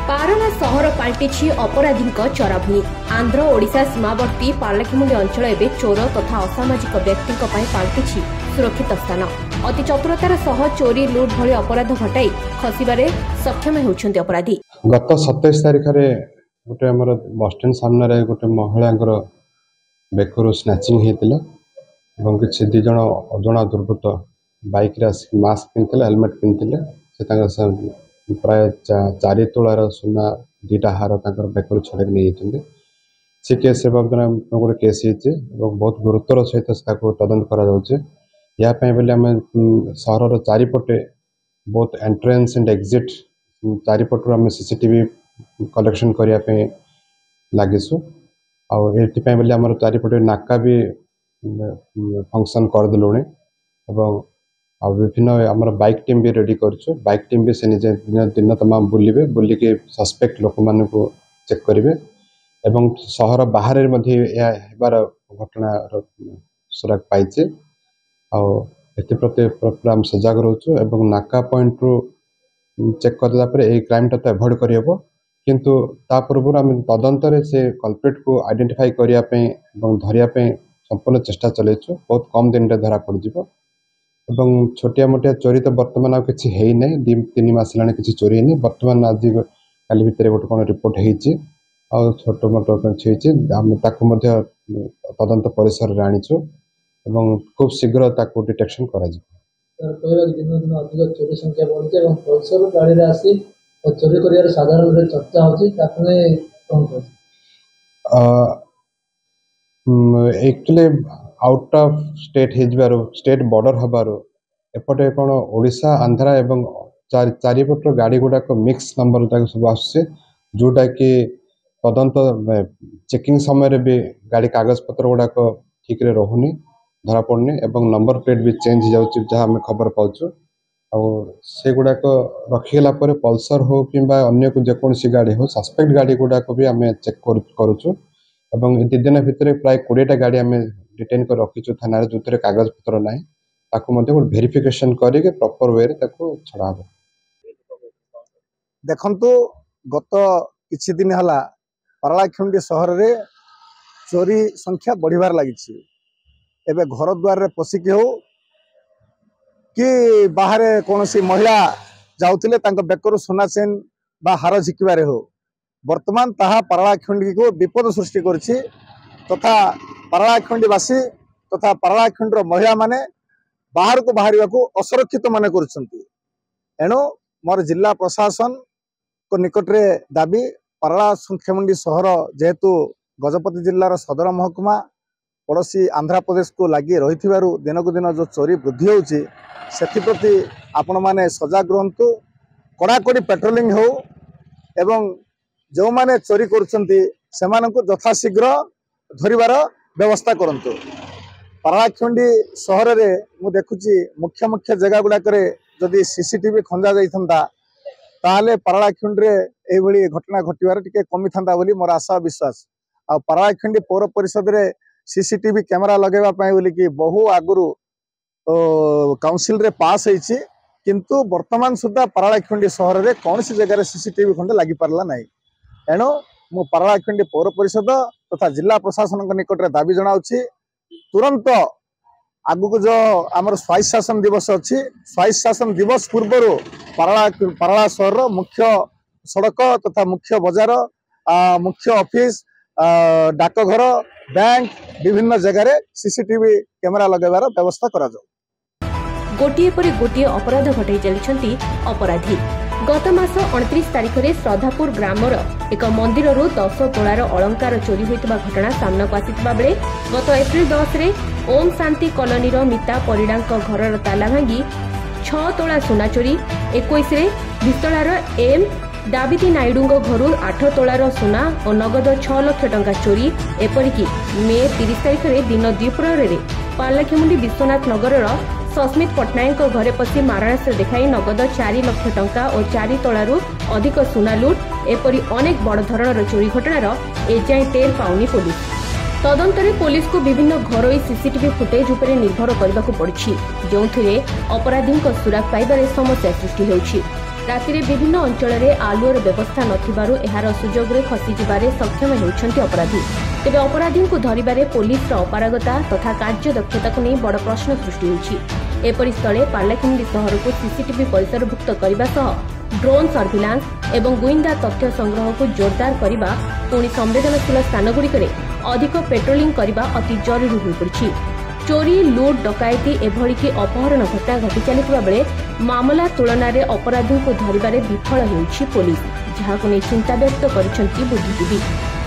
पारला सहर पाल्टिछि अपराधी चराभूमि। आंध्र ओडिशा सीमावर्ती पारलाखेमुंडी अंचल एवं चोर तथा असामाजिक व्यक्ति पाल्टिछि सुरक्षित स्थान। अति चतुरतार सह चोरी लुट भली अपराध घटाई खसिबारे सक्षम होउछन्ति अपराधी। गत 27 तारिख रे गोटे हमर बस स्टैंड सामने रे गोटे महिलांकर बेकरू स्नैचिंग हेतिला एवं किछि दि जण अजणा दुर्बृत्त बाइक रे मास्क पिनथिले हेलमेट पिनथिले से तांकर प्राय 4 तोलार सुना 2टा हार बेकर छड़क नहीं जाते। से केस गोटे केस बहुत गुरुतर सहित तदंत करें सहर चारिपटे बहुत एंट्रेंस एंड एक्जिट चारिपटर आम सीसीटीवी कलेक्शन करने लगिशु आम चारिपटे नाका भी फंक्शन करदेलु आ विभिन्न आमर बाइक टीम भी रेडी करछु। बाइक टीम भी से निजे दिन तमाम बुलिबे बुलिके सस्पेक्ट लोक मान को चेक करेंगे एवं सहर बाहर हेबार घटना सुराग पाइचे आते आम सजग रोचु एवं नाका पॉइंट रू चेक करला क्राइम टा तो एभॉइड करहब किंतु ता पूर्व आम तदंतर से कल्प्रिट को आइडेंटिफाई करने धरिया संपूर्ण चेष्टा चलैछु। बहुत कम दिन में धरा पड़ जाए एवं छोटिया मोटिया चोरी तो बर्तमान आ किसी है ना 2-3 मास ला किसी चोरी नहीं। बर्तमान आज काली भितर गोटे कौन रिपोर्ट हो छोट मोट तदंत परिसर में आनीचु एवं खूब शीघ्र डिटेक्शन करा actually out of state state border हबार एपटे कौन ओडिशा आंध्रा एवं चारिपटर गाड़ी गुड़ाक मिक्स नंबर सब आसुचे जोटा कि तदंत चेकिंग समय भी गाड़ी कागज पत्र गुड़ाक ठीक रे रहुनी धरा पड़नी एवं नंबर प्लेट भी चेंज हो जाउची जहाँ आम खबर पाचु से गुड़ाक रखीगला पल्सर हो कि अन्य को जेकोसी गाड़ी हो सस्पेक्ट गाड़ी गुड़ाक भी आम चेक करुचु एवं 2 दिन भितर प्राय 20टा गाड़ी आम डिटेन कर रखीचु थाना जो कागज पत्र ना ताकू वेरिफिकेशन करके प्रॉपर वे छड़ा हम। देखंतु गत किछि दिन हला पारलाखेमुंडी सहर रे चोरी संख्या बढ़िबार लागिछि। एबे घर द्वार रे पसिकी हो कि बाहर कोनोसी महिला जाउतिले तांको बेकरू सोना चेन बा हार झिकिबारे हो वर्तमान ताहा पारलाखेमुंडी को विपद सृष्टि करछि तथा पारलाखेमुंडीवासी तथा पारलाखेमुंडीर महिला माने बाहर को बाहर को असुरक्षित मन करेणु मोर जिला प्रशासन को निकट रे दाबी पारलाखेमुंडी सहर जेहेतु गजपति जिलार सदर महकुमा पड़ोसी आंध्र प्रदेश को लगी रही दिन को दिन जो चोरी वृद्धि होची सेप्रति आपण मैंने सजग रुहतु कड़ाकड़ी पेट्रोलिंग हो एवं जो माने चोरी करुछंती सेमानंकु यथाशीघ्र धरिबार व्यवस्था करंतु। पारलाखेमुंडी सहर रे मु देखुची मुख्य मुख्य जगह गुड़ाक जदि सीसीटीवी खंजा जाइथंता ताहले पारलाखेमुंडी रे एई भली घटना घटिबार टिके कमी थांता बोली मोर आशा विश्वास। आ पारलाखेमुंडी पौर परिषद रे सीसीटीवी कैमरा लगेबा पई बोली कि बहु आगुरु काउंसिल रे पास होईची किंतु वर्तमान सुद्धा पारलाखेमुंडी सहर रे कौन सी जगह सीसीटीवी खंडे लागि पारला नाही। एणु मु पारलाखेमुंडी पौर परिषद तथा जिला प्रशासन निकट में दाबी जनाऊँगी तुरंत आगु जो आमर स्वायत्त शासन दिवस अच्छी स्वायत्त शासन दिवस पूर्व पारला सहर मुख्य सड़क तथा मुख्य बजार मुख्य ऑफिस डाकघर बैंक विभिन्न जगह सीसीटीवी कैमरा लगेबार व्यवस्था करा जाऊ। गोटिए पर गोटिए अपराध घटाई चली अपराधी। गत मास 29 तारिख में श्रद्धापुर ग्रामर एक मंदिर 10 तोलार अलंकार चोरी होता घटना सामना को आसीथिबा बेले गत एप्रिल 10 रे ओम शांति कॉलोनी मिता परिडा घर ताला भांगी 6 तोला सोना चोरी 21 रे विस्तलार एम दाविदी नायडू घर 8 तोलार सोना और नगद 6 लाख टंका चोरी एपरिकी मे 30 तारिख में दिन द्विप्रहर में पारलाखेमुंडी विश्वनाथ नगर सस्मित पट्टनायक घरे पशि मारणास्त्र देखाई नगद 4 लाख टंका और 4 तोलारू अधिक सुना लुट एपरी अनेक बड़ धरणर चोरी घटनार एजाएं टेर पाउनी पुलिस। तदंतरे पुलिस को विभिन्न घरोई सीसीटीवी फुटेज उपरे निर्भर करबाकू पड़छि जोंथिरे अपराधी सुराग पाइबारे समस्या सृष्टि होउछि। रातिरे विभिन्न अंचल आलुअर व्यवस्था नथिबारु एहार सुजोगरे खसीजिबारे सक्षम हेउछन्ति अपराधी। तेबे अपराधी को धरिबारे पुलिस अपारगता तथा कार्य दक्षता को नहीं बड़ प्रश्न सृष्टि होइछि। एपरि स्थले पार्लाखेमुंडी सहर को सीसीटीवी परिसरभुक्त करने सह ड्रोन सर्भिलांस एवं गुइंदा तथ्य संग्रह को जोरदार करने पुणी संवेदनशील स्थानगुड़िकरे अधिक पेट्रोलिंग करने अति जरूरी हो पड़ी। चोरी लुट डकायती एभली कि अपहरण घटना घटी चलता बेले मामला तुलन में अपराधी को धरिबारे विफल होइछि पुलिस, जहां नहीं चिंता व्यक्त करिसेंति बुद्धिजीवी।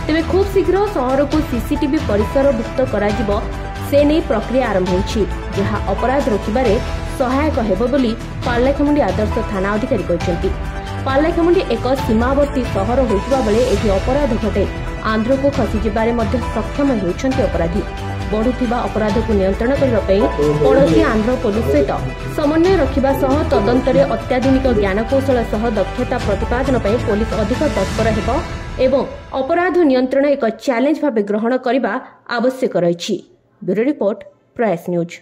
तेबे खूब शीघ्र सहर को सीसीटीवी परिसरभुक्त कराजिबो से नहीं प्रक्रिया आरंभ होइछि, जहां अपराध रोकिबारे सहायक हेबो बोली पार्लाखेमुंडी आदर्श थाना अधिकारी कहते। पार्लाखेमुंडी एक सीमावर्ती सहर होइतिबा बेले एठी अपराध घटे आंध्र को खसीजिबारे मध्य सक्षम होइछन्ति अपराधी। बढ़ुथिबा अपराध को नियंत्रण करने पड़ोसी आंध्र पुलिस सहित समन्वय रखिबा सह तदंतरे अत्याधुनिक ज्ञानकौशल सह दक्षता प्रतिपादन पर पुलिस अधिक तत्पर हेबो एवं अपराध नियंत्रण एक चैलेंज भाव ग्रहण करने आवश्यक रही। ब्यूरो रिपोर्ट प्रयास न्यूज।